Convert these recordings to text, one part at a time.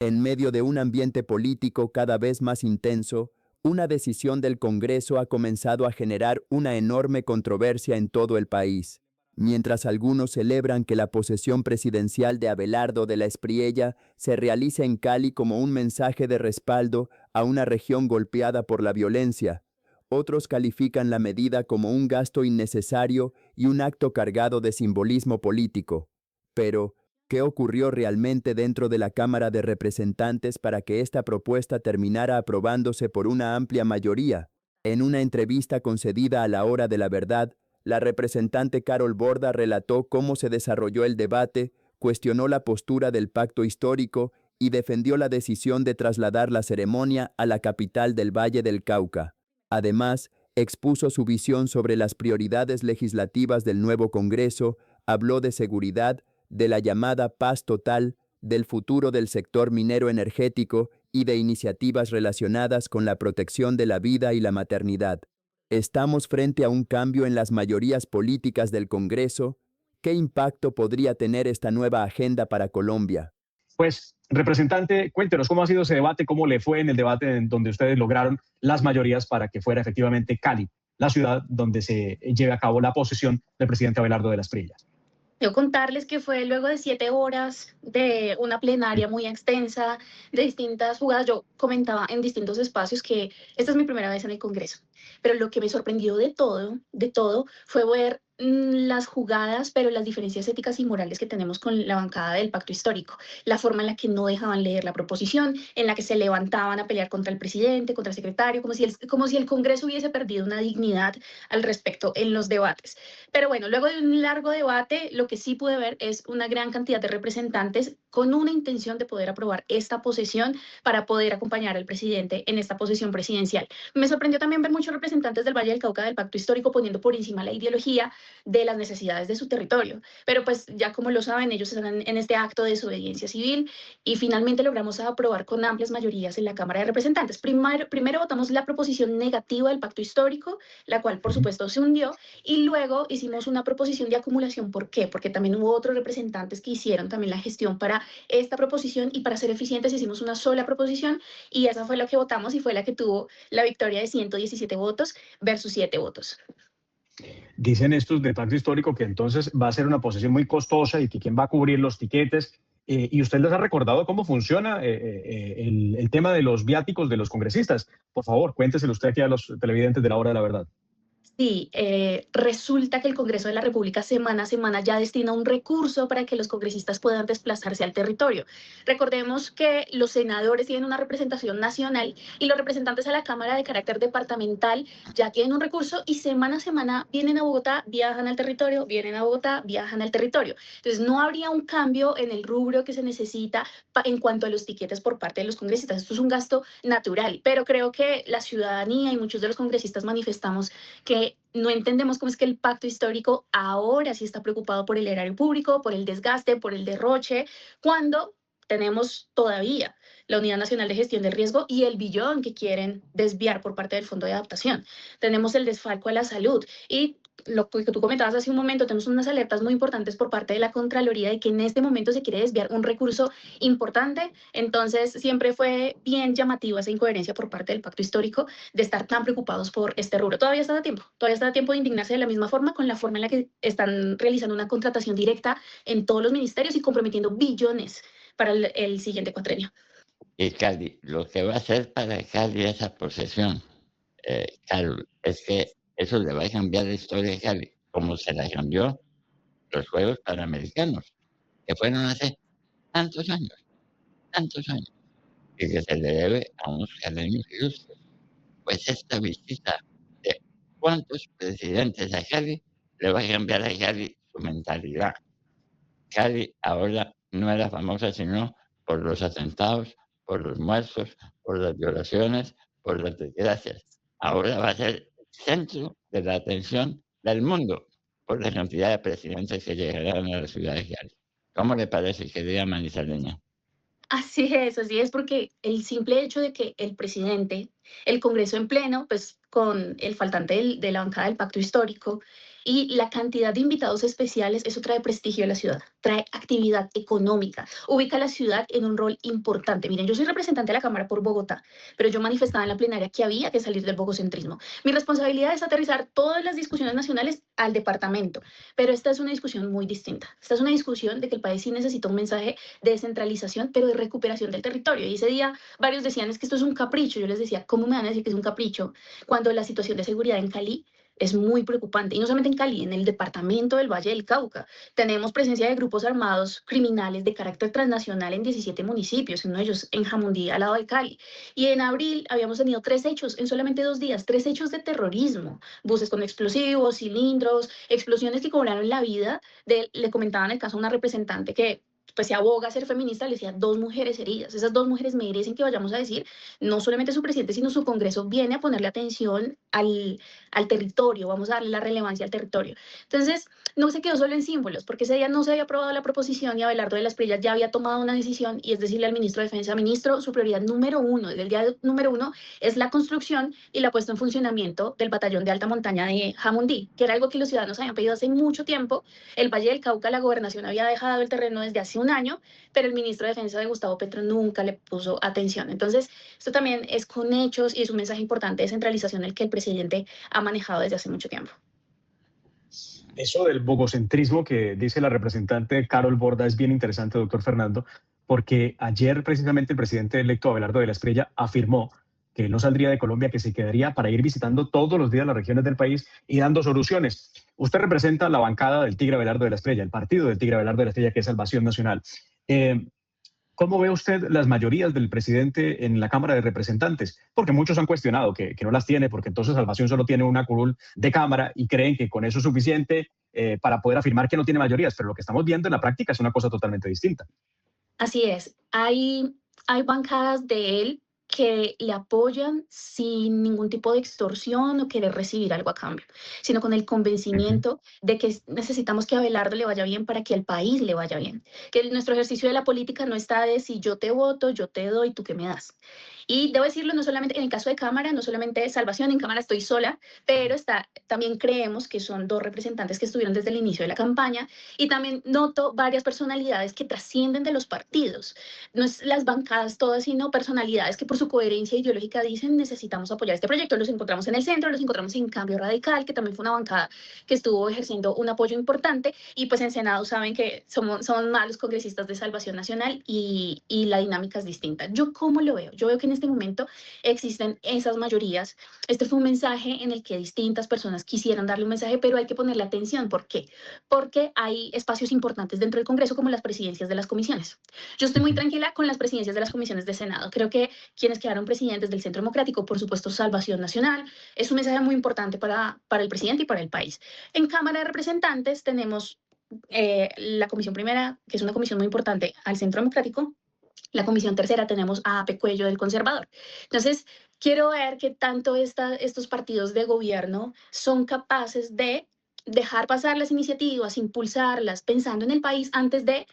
En medio de un ambiente político cada vez más intenso, una decisión del Congreso ha comenzado a generar una enorme controversia en todo el país. Mientras algunos celebran que la posesión presidencial de Abelardo de la Espriella se realice en Cali como un mensaje de respaldo a una región golpeada por la violencia, otros califican la medida como un gasto innecesario y un acto cargado de simbolismo político. Pero, ¿qué ocurrió realmente dentro de la Cámara de Representantes para que esta propuesta terminara aprobándose por una amplia mayoría? En una entrevista concedida a La Hora de la Verdad, la representante Carol Borda relató cómo se desarrolló el debate, cuestionó la postura del pacto histórico y defendió la decisión de trasladar la ceremonia a la capital del Valle del Cauca. Además, expuso su visión sobre las prioridades legislativas del nuevo Congreso, habló de seguridad, de la llamada paz total, del futuro del sector minero energético y de iniciativas relacionadas con la protección de la vida y la maternidad. ¿Estamos frente a un cambio en las mayorías políticas del Congreso? ¿Qué impacto podría tener esta nueva agenda para Colombia? Pues, representante, cuéntenos cómo ha sido ese debate, cómo le fue en el debate en donde ustedes lograron las mayorías para que fuera efectivamente Cali, la ciudad donde se lleve a cabo la posesión del presidente Abelardo de las Prillas. Quiero contarles que fue luego de 7 horas de una plenaria muy extensa, de distintas jugadas. Yo comentaba en distintos espacios que esta es mi primera vez en el Congreso, pero lo que me sorprendió de todo, fue ver las jugadas, pero las diferencias éticas y morales que tenemos con la bancada del pacto histórico, la forma en la que no dejaban leer la proposición, en la que se levantaban a pelear contra el presidente, contra el secretario, como si el Congreso hubiese perdido una dignidad al respecto en los debates. Pero bueno, luego de un largo debate, lo que sí pude ver es una gran cantidad de representantes con una intención de poder aprobar esta posesión para poder acompañar al presidente en esta posesión presidencial. Me sorprendió también ver muchos representantes del Valle del Cauca del Pacto Histórico poniendo por encima la ideología de las necesidades de su territorio. Pero pues ya como lo saben, ellos están en este acto de desobediencia civil y finalmente logramos aprobar con amplias mayorías en la Cámara de Representantes. Primero votamos la proposición negativa del Pacto Histórico, la cual por supuesto se hundió, y luego hicimos una proposición de acumulación. ¿Por qué? Porque también hubo otros representantes que hicieron también la gestión para esta proposición y para ser eficientes hicimos una sola proposición y esa fue la que votamos y fue la que tuvo la victoria de 117 votos versus 7 votos. Dicen estos del pacto histórico que entonces va a ser una posesión muy costosa y que quién va a cubrir los tiquetes. ¿Y usted les ha recordado cómo funciona el tema de los viáticos de los congresistas? Por favor, cuénteselo usted aquí a los televidentes de La Hora de la Verdad. Sí, resulta que el Congreso de la República semana a semana ya destina un recurso para que los congresistas puedan desplazarse al territorio. Recordemos que los senadores tienen una representación nacional y los representantes a la Cámara de carácter departamental ya tienen un recurso y semana a semana vienen a Bogotá, viajan al territorio, vienen a Bogotá, viajan al territorio. Entonces no habría un cambio en el rubro que se necesita en cuanto a los tiquetes por parte de los congresistas. Esto es un gasto natural, pero creo que la ciudadanía y muchos de los congresistas manifestamos que no entendemos cómo es que el pacto histórico ahora sí está preocupado por el erario público, por el desgaste, por el derroche, cuando tenemos todavía la Unidad Nacional de Gestión del Riesgo y el billón que quieren desviar por parte del Fondo de Adaptación. Tenemos el desfalco a la salud y lo que tú comentabas hace un momento, tenemos unas alertas muy importantes por parte de la Contraloría de que en este momento se quiere desviar un recurso importante. Entonces, siempre fue bien llamativa esa incoherencia por parte del pacto histórico de estar tan preocupados por este rubro. Todavía está a tiempo de indignarse de la misma forma con la forma en la que están realizando una contratación directa en todos los ministerios y comprometiendo billones para el siguiente cuatrenio. Y Cali, lo que va a hacer para Cali esa posesión, Carol, es que eso le va a cambiar la historia de Cali, como se la cambió los Juegos Panamericanos, que fueron hace tantos años, y que se le debe a unos caleños ilustres. Pues esta visita de cuántos presidentes a Cali le va a cambiar a Cali su mentalidad. Cali ahora no era famosa sino por los atentados, por los muertos, por las violaciones, por las desgracias. Ahora va a ser el centro de la atención del mundo por la cantidad de presidentes que llegarán a la ciudad de Cali. ¿Cómo le parece, querida manizaleña? Así es, porque el simple hecho de que el presidente, el Congreso en pleno, pues con el faltante de la bancada del pacto histórico Y la cantidad de invitados especiales, eso trae prestigio a la ciudad, trae actividad económica, ubica a la ciudad en un rol importante. Miren, yo soy representante de la Cámara por Bogotá, pero yo manifestaba en la plenaria que había que salir del bogocentrismo. Mi responsabilidad es aterrizar todas las discusiones nacionales al departamento, pero esta es una discusión muy distinta. Esta es una discusión de que el país sí necesita un mensaje de descentralización, pero de recuperación del territorio. Y ese día varios decían, es que esto es un capricho. Yo les decía, ¿cómo me van a decir que es un capricho cuando la situación de seguridad en Cali es muy preocupante? Y no solamente en Cali, en el departamento del Valle del Cauca. Tenemos presencia de grupos armados criminales de carácter transnacional en 17 municipios, uno de ellos en Jamundí, al lado de Cali. Y en abril habíamos tenido 3 hechos en solamente 2 días, 3 hechos de terrorismo, buses con explosivos, cilindros, explosiones que cobraron la vida de, le comentaban el caso a una representante que pues se aboga a ser feminista, le decía 2 mujeres heridas. Esas 2 mujeres merecen que vayamos a decir, no solamente su presidente, sino su Congreso viene a ponerle atención al territorio, vamos a darle la relevancia al territorio. Entonces, no se quedó solo en símbolos, porque ese día no se había aprobado la proposición y Abelardo de la Espriella ya había tomado una decisión y es decirle al ministro de Defensa, ministro, su prioridad número uno, desde el día número uno, es la construcción y la puesta en funcionamiento del batallón de alta montaña de Jamundí, que era algo que los ciudadanos habían pedido hace mucho tiempo. El Valle del Cauca, la gobernación había dejado el terreno desde hace un año, pero el ministro de Defensa de Gustavo Petro nunca le puso atención. Entonces, esto también es con hechos y es un mensaje importante de centralización el que el presidente ha manejado desde hace mucho tiempo. Eso del bogocentrismo que dice la representante Carol Borda es bien interesante, doctor Fernando, porque ayer precisamente el presidente electo Abelardo de la Espriella afirmó que no saldría de Colombia, que se quedaría para ir visitando todos los días las regiones del país y dando soluciones. Usted representa la bancada del Tigre Abelardo de la Espriella, el partido del Tigre Abelardo de la Espriella, que es Salvación Nacional. ¿Cómo ve usted las mayorías del presidente en la Cámara de Representantes? Porque muchos han cuestionado que no las tiene, porque entonces Salvación solo tiene una curul de Cámara y creen que con eso es suficiente para poder afirmar que no tiene mayorías, pero lo que estamos viendo en la práctica es una cosa totalmente distinta. Así es, hay bancadas de él que le apoyan sin ningún tipo de extorsión o querer recibir algo a cambio, sino con el Ujú. convencimiento de que necesitamos que a Abelardo le vaya bien para que al país le vaya bien. Que nuestro ejercicio de la política no está de si yo te voto, yo te doy, tú qué me das. Y debo decirlo, no solamente en el caso de Cámara, no solamente Salvación, en Cámara estoy sola, pero también creemos que son 2 representantes que estuvieron desde el inicio de la campaña y también noto varias personalidades que trascienden de los partidos. No es las bancadas todas, sino personalidades que por su coherencia ideológica dicen necesitamos apoyar este proyecto. Los encontramos en el centro, los encontramos en Cambio Radical, que también fue una bancada que estuvo ejerciendo un apoyo importante, y pues en Senado saben que son más los congresistas de Salvación Nacional y la dinámica es distinta. ¿Yo cómo lo veo? Yo veo que en este momento existen esas mayorías. Este fue un mensaje en el que distintas personas quisieran darle un mensaje, pero hay que ponerle atención. ¿Por qué? Porque hay espacios importantes dentro del Congreso como las presidencias de las comisiones. Yo estoy muy Ujú. tranquila con las presidencias de las comisiones de Senado. Creo que quienes quedaron presidentes del Centro Democrático, por supuesto, Salvación Nacional, es un mensaje muy importante para el presidente y para el país. En Cámara de Representantes tenemos la comisión primera, que es una comisión muy importante, al Centro Democrático. La comisión tercera tenemos a Ape Cuello del Conservador. Entonces, quiero ver qué tanto estos partidos de gobierno son capaces de dejar pasar las iniciativas, impulsarlas, pensando en el país antes de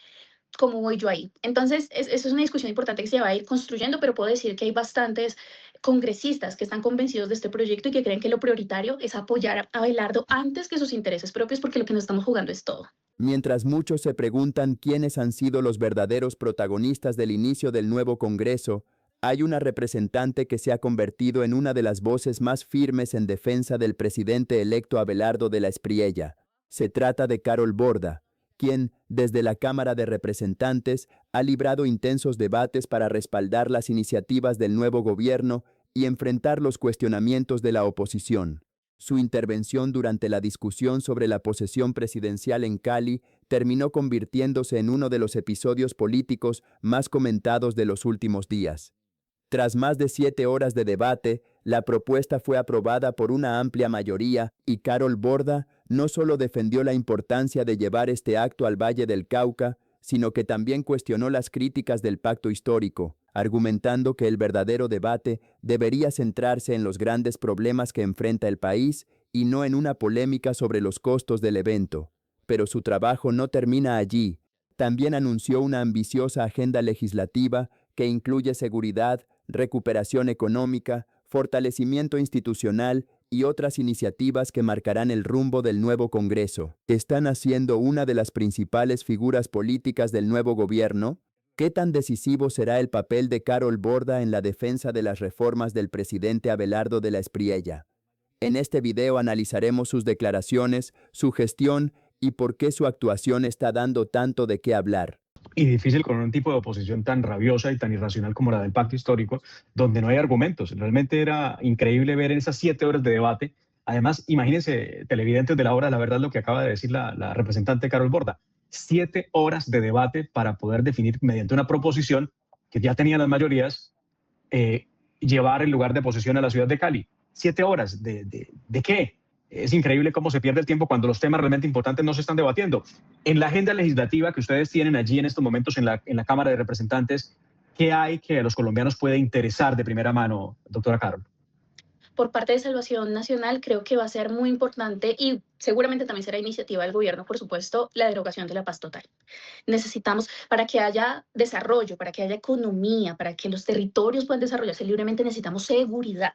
cómo voy yo ahí. Entonces, eso es una discusión importante que se va a ir construyendo, pero puedo decir que hay bastantes congresistas que están convencidos de este proyecto y que creen que lo prioritario es apoyar a Abelardo antes que sus intereses propios, porque lo que nos estamos jugando es todo. Mientras muchos se preguntan quiénes han sido los verdaderos protagonistas del inicio del nuevo Congreso, hay una representante que se ha convertido en una de las voces más firmes en defensa del presidente electo Abelardo de la Espriella. Se trata de Carol Borda, quien, desde la Cámara de Representantes, ha librado intensos debates para respaldar las iniciativas del nuevo gobierno y enfrentar los cuestionamientos de la oposición. Su intervención durante la discusión sobre la posesión presidencial en Cali terminó convirtiéndose en uno de los episodios políticos más comentados de los últimos días. Tras más de 7 horas de debate, la propuesta fue aprobada por una amplia mayoría y Carol Borda no solo defendió la importancia de llevar este acto al Valle del Cauca, sino que también cuestionó las críticas del pacto histórico, argumentando que el verdadero debate debería centrarse en los grandes problemas que enfrenta el país y no en una polémica sobre los costos del evento. Pero su trabajo no termina allí. También anunció una ambiciosa agenda legislativa que incluye seguridad, recuperación económica, fortalecimiento institucional y otras iniciativas que marcarán el rumbo del nuevo Congreso. ¿Están haciendo una de las principales figuras políticas del nuevo gobierno? ¿Qué tan decisivo será el papel de Carol Borda en la defensa de las reformas del presidente Abelardo de la Espriella? En este video analizaremos sus declaraciones, su gestión y por qué su actuación está dando tanto de qué hablar. Y difícil con un tipo de oposición tan rabiosa y tan irracional como la del pacto histórico, donde no hay argumentos. Realmente era increíble ver en esas 7 horas de debate. Además, imagínense, televidentes de la hora, la verdad, lo que acaba de decir la representante Carol Borda. 7 horas de debate para poder definir mediante una proposición que ya tenía las mayorías, llevar el lugar de posesión a la ciudad de Cali. 7 horas, ¿de qué? Es increíble cómo se pierde el tiempo cuando los temas realmente importantes no se están debatiendo. En la agenda legislativa que ustedes tienen allí en estos momentos en la Cámara de Representantes, ¿qué hay que a los colombianos puede interesar de primera mano, doctora Carol? Por parte de Salvación Nacional, creo que va a ser muy importante y seguramente también será iniciativa del gobierno, por supuesto, la derogación de la paz total. Necesitamos, para que haya desarrollo, para que haya economía, para que los territorios puedan desarrollarse libremente, necesitamos seguridad.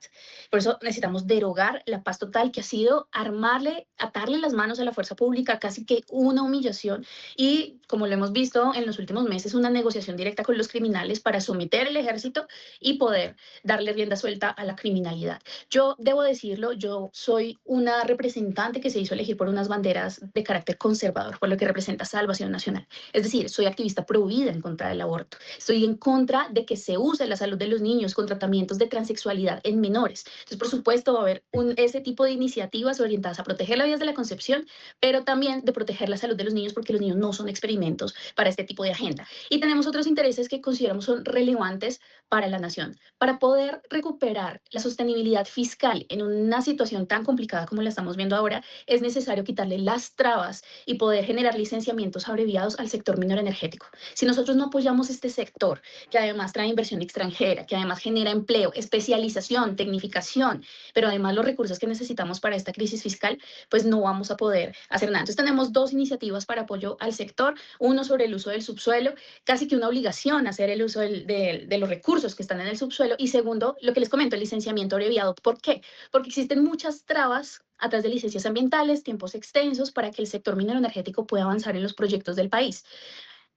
Por eso necesitamos derogar la paz total, que ha sido atarle las manos a la fuerza pública, casi que una humillación y, como lo hemos visto en los últimos meses, una negociación directa con los criminales para someter el ejército y poder darle rienda suelta a la criminalidad. Yo debo decirlo, yo soy una representante que se hizo elegir por unas banderas de carácter conservador, por lo que representa Salvación Nacional. Es decir, soy activista pro vida en contra del aborto. Estoy en contra de que se use la salud de los niños con tratamientos de transexualidad en menores. Entonces, por supuesto, va a haber ese tipo de iniciativas orientadas a proteger la vida desde la concepción, pero también de proteger la salud de los niños, porque los niños no son experimentos para este tipo de agenda. Y tenemos otros intereses que consideramos son relevantes para la nación. Para poder recuperar la sostenibilidad fiscal en una situación tan complicada como la estamos viendo ahora, es necesario quitarle las trabas y poder generar licenciamientos abreviados al sector minero energético. Si nosotros no apoyamos este sector, que además trae inversión extranjera, que además genera empleo, especialización, tecnificación, pero además los recursos que necesitamos para esta crisis fiscal, pues no vamos a poder hacer nada. Entonces tenemos dos iniciativas para apoyo al sector, uno sobre el uso del subsuelo, casi que una obligación hacer el uso de los recursos que están en el subsuelo, y segundo, lo que les comento, el licenciamiento abreviado. ¿Por qué? Porque existen muchas trabas a través de licencias ambientales, tiempos extensos para que el sector minero energético pueda avanzar en los proyectos del país.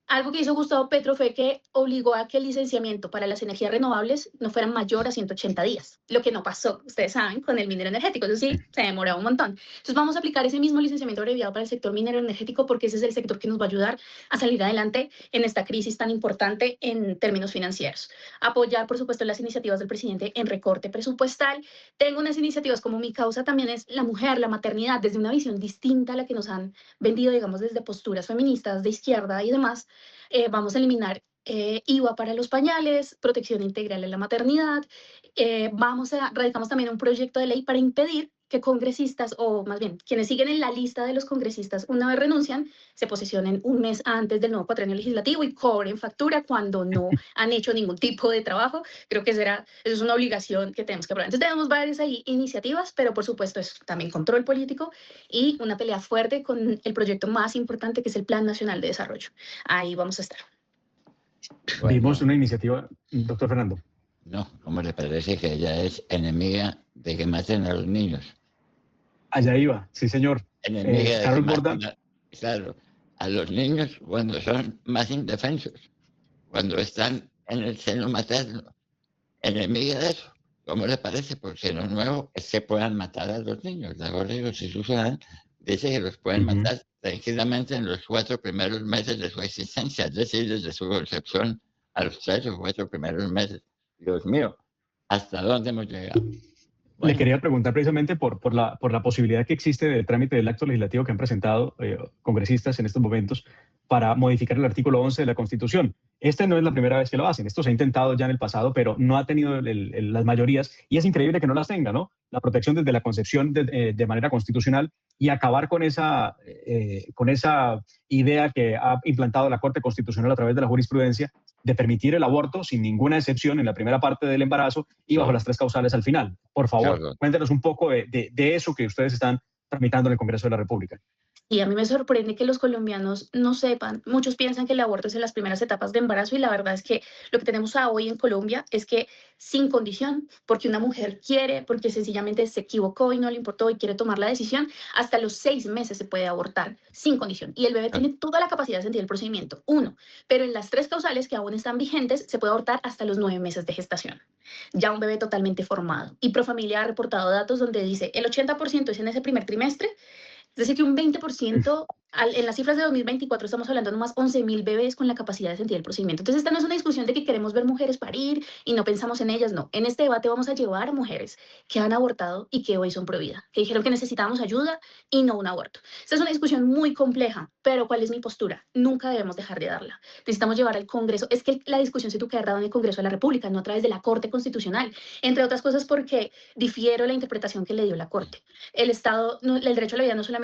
Algo que hizo Gustavo Petro fue que obligó a que el licenciamiento para las energías renovables no fuera mayor a 180 días, lo que no pasó, ustedes saben, con el minero energético, eso sí, se demoró un montón. Entonces vamos a aplicar ese mismo licenciamiento abreviado para el sector minero energético, porque ese es el sector que nos va a ayudar a salir adelante en esta crisis tan importante en términos financieros. Apoyar, por supuesto, las iniciativas del presidente en recorte presupuestal. Tengo unas iniciativas como mi causa también es la mujer, la maternidad, desde una visión distinta a la que nos han vendido, digamos, desde posturas feministas de izquierda y demás. Vamos a eliminar IVA para los pañales, protección integral en la maternidad. Radicamos también un proyecto de ley para impedir que congresistas, o más bien quienes siguen en la lista de los congresistas, una vez renuncian, se posesionen un mes antes del nuevo cuatrienio legislativo y cobren factura cuando no han hecho ningún tipo de trabajo. Creo que eso es una obligación que tenemos que aprobar. Entonces tenemos varias ahí iniciativas, pero por supuesto es también control político y una pelea fuerte con el proyecto más importante, que es el Plan Nacional de Desarrollo. Ahí vamos a estar. Bueno, Vimos una iniciativa, doctor Fernando. no, ¿cómo le parece que ella es enemiga de que maten a los niños? Allá iba, sí señor. Enemiga de que Carol Borda, maten claro, a los niños cuando son más indefensos, cuando están en el seno materno. Enemiga de eso. ¿Cómo le parece? Porque lo nuevo es que puedan matar a los niños. La Corte Constitucional dice que los pueden matar tranquilamente en los 4 primeros meses de su existencia, es decir, desde su concepción a los 3 o 4 primeros meses. Dios mío, ¿hasta dónde hemos llegado? le Bueno, quería preguntar precisamente por la posibilidad que existe de trámite del acto legislativo que han presentado congresistas en estos momentos para modificar el artículo 11 de la Constitución. Esta no es la primera vez que lo hacen. Esto se ha intentado ya en el pasado, pero no ha tenido las mayorías, y es increíble que no las tenga, ¿no? La protección desde la concepción de manera constitucional y acabar con esa idea que ha implantado la Corte Constitucional a través de la jurisprudencia de permitir el aborto sin ninguna excepción en la primera parte del embarazo y bajo las 3 causales al final. Por favor, claro. cuéntenos un poco de eso que ustedes están tramitando en el Congreso de la República. Y a mí me sorprende que los colombianos no sepan, muchos piensan que el aborto es en las primeras etapas de embarazo y la verdad es que lo que tenemos hoy en Colombia es que sin condición, porque una mujer quiere, porque sencillamente se equivocó y no le importó y quiere tomar la decisión, hasta los 6 meses se puede abortar sin condición. Y el bebé tiene toda la capacidad de sentir el procedimiento, uno, pero en las tres causales que aún están vigentes se puede abortar hasta los 9 meses de gestación. Ya un bebé totalmente formado. Y Profamilia ha reportado datos donde dice el 80% es en ese primer trimestre, es decir, que un 20%, en las cifras de 2024 estamos hablando de nomás 11.000 bebés con la capacidad de sentir el procedimiento. Entonces, esta no es una discusión de que queremos ver mujeres parir y no pensamos en ellas, no. En este debate vamos a llevar a mujeres que han abortado y que hoy son pro vida, que dijeron que necesitábamos ayuda y no un aborto. Esta es una discusión muy compleja, pero ¿cuál es mi postura? Nunca debemos dejar de darla. Necesitamos llevar al Congreso. Es que la discusión se tuvo que haber dado en el Congreso de la República, no a través de la Corte Constitucional, entre otras cosas porque difiero la interpretación que le dio la Corte. El Estado, el derecho a la vida no es solamente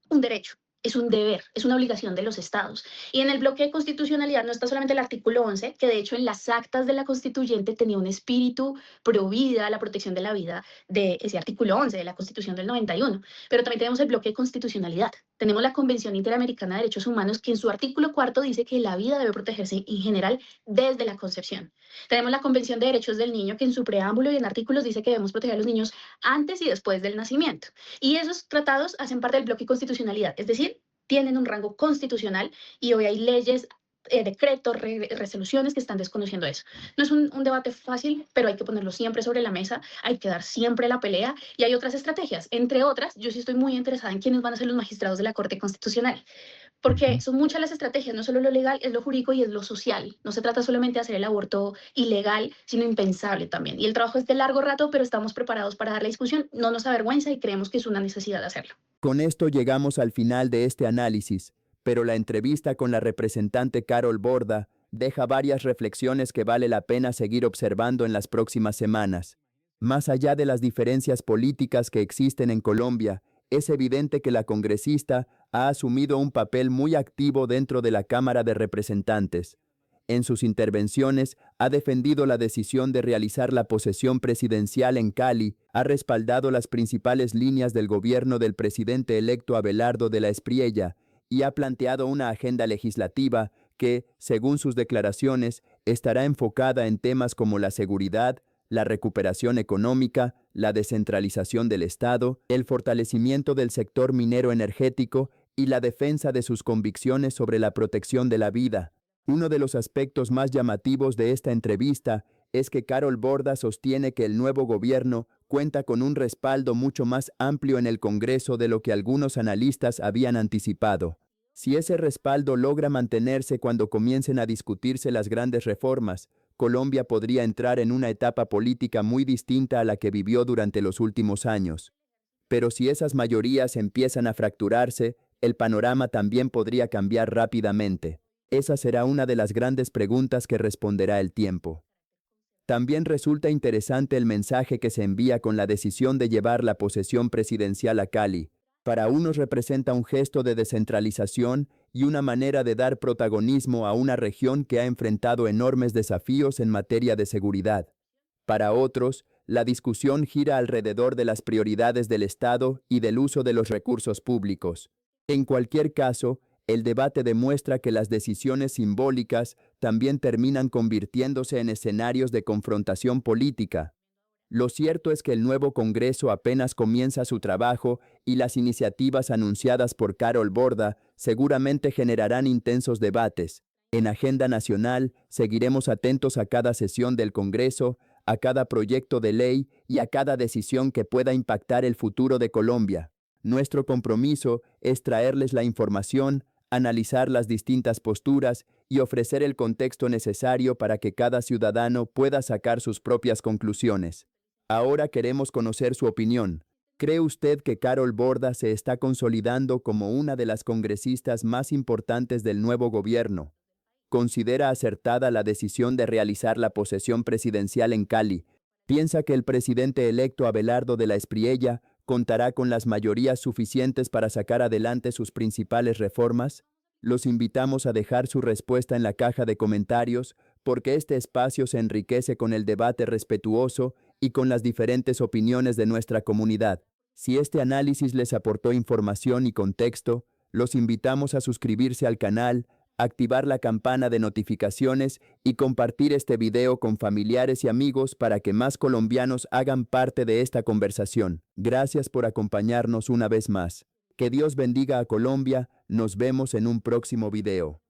un derecho, es un deber, es una obligación de los estados. Y en el bloque de constitucionalidad no está solamente el artículo 11, que de hecho en las actas de la constituyente tenía un espíritu pro vida, la protección de la vida, de ese artículo 11 de la Constitución del 91, pero también tenemos el bloque de constitucionalidad. Tenemos la Convención Interamericana de Derechos Humanos, que en su artículo 4 dice que la vida debe protegerse en general desde la concepción. Tenemos la Convención de Derechos del Niño, que en su preámbulo y en artículos dice que debemos proteger a los niños antes y después del nacimiento. Y esos tratados hacen parte del bloque de constitucionalidad, es decir, tienen un rango constitucional y hoy hay leyes, decretos, resoluciones que están desconociendo eso. No es un debate fácil, pero hay que ponerlo siempre sobre la mesa, hay que dar siempre la pelea y hay otras estrategias. Entre otras, yo sí estoy muy interesada en quiénes van a ser los magistrados de la Corte Constitucional, porque son muchas las estrategias, no solo lo legal, es lo jurídico y es lo social. No se trata solamente de hacer el aborto ilegal, sino impensable también. Y el trabajo es de largo rato, pero estamos preparados para dar la discusión, no nos avergüenza y creemos que es una necesidad de hacerlo. Con esto llegamos al final de este análisis, pero la entrevista con la representante Carol Borda deja varias reflexiones que vale la pena seguir observando en las próximas semanas. Más allá de las diferencias políticas que existen en Colombia, es evidente que la congresista ha asumido un papel muy activo dentro de la Cámara de Representantes. En sus intervenciones, ha defendido la decisión de realizar la posesión presidencial en Cali, ha respaldado las principales líneas del gobierno del presidente electo Abelardo de la Espriella y ha planteado una agenda legislativa que, según sus declaraciones, estará enfocada en temas como la seguridad, la recuperación económica, la descentralización del Estado, el fortalecimiento del sector minero energético y la defensa de sus convicciones sobre la protección de la vida. Uno de los aspectos más llamativos de esta entrevista es que Carol Borda sostiene que el nuevo gobierno cuenta con un respaldo mucho más amplio en el Congreso de lo que algunos analistas habían anticipado. Si ese respaldo logra mantenerse cuando comiencen a discutirse las grandes reformas, Colombia podría entrar en una etapa política muy distinta a la que vivió durante los últimos años. Pero si esas mayorías empiezan a fracturarse, el panorama también podría cambiar rápidamente. Esa será una de las grandes preguntas que responderá el tiempo. También resulta interesante el mensaje que se envía con la decisión de llevar la posesión presidencial a Cali. Para unos representa un gesto de descentralización y una manera de dar protagonismo a una región que ha enfrentado enormes desafíos en materia de seguridad. Para otros, la discusión gira alrededor de las prioridades del Estado y del uso de los recursos públicos. En cualquier caso, el debate demuestra que las decisiones simbólicas también terminan convirtiéndose en escenarios de confrontación política. Lo cierto es que el nuevo Congreso apenas comienza su trabajo y las iniciativas anunciadas por Carol Borda seguramente generarán intensos debates. En Agenda Nacional seguiremos atentos a cada sesión del Congreso, a cada proyecto de ley y a cada decisión que pueda impactar el futuro de Colombia. Nuestro compromiso es traerles la información, analizar las distintas posturas y ofrecer el contexto necesario para que cada ciudadano pueda sacar sus propias conclusiones. Ahora queremos conocer su opinión. ¿Cree usted que Carol Borda se está consolidando como una de las congresistas más importantes del nuevo gobierno? ¿Considera acertada la decisión de realizar la posesión presidencial en Cali? ¿Piensa que el presidente electo Abelardo de la Espriella contará con las mayorías suficientes para sacar adelante sus principales reformas? Los invitamos a dejar su respuesta en la caja de comentarios, porque este espacio se enriquece con el debate respetuoso y con las diferentes opiniones de nuestra comunidad. Si este análisis les aportó información y contexto, Los invitamos a suscribirse al canal, activar la campana de notificaciones y compartir este video con familiares y amigos para que más colombianos hagan parte de esta conversación. Gracias por acompañarnos una vez más. Que Dios bendiga a Colombia. Nos vemos en un próximo video.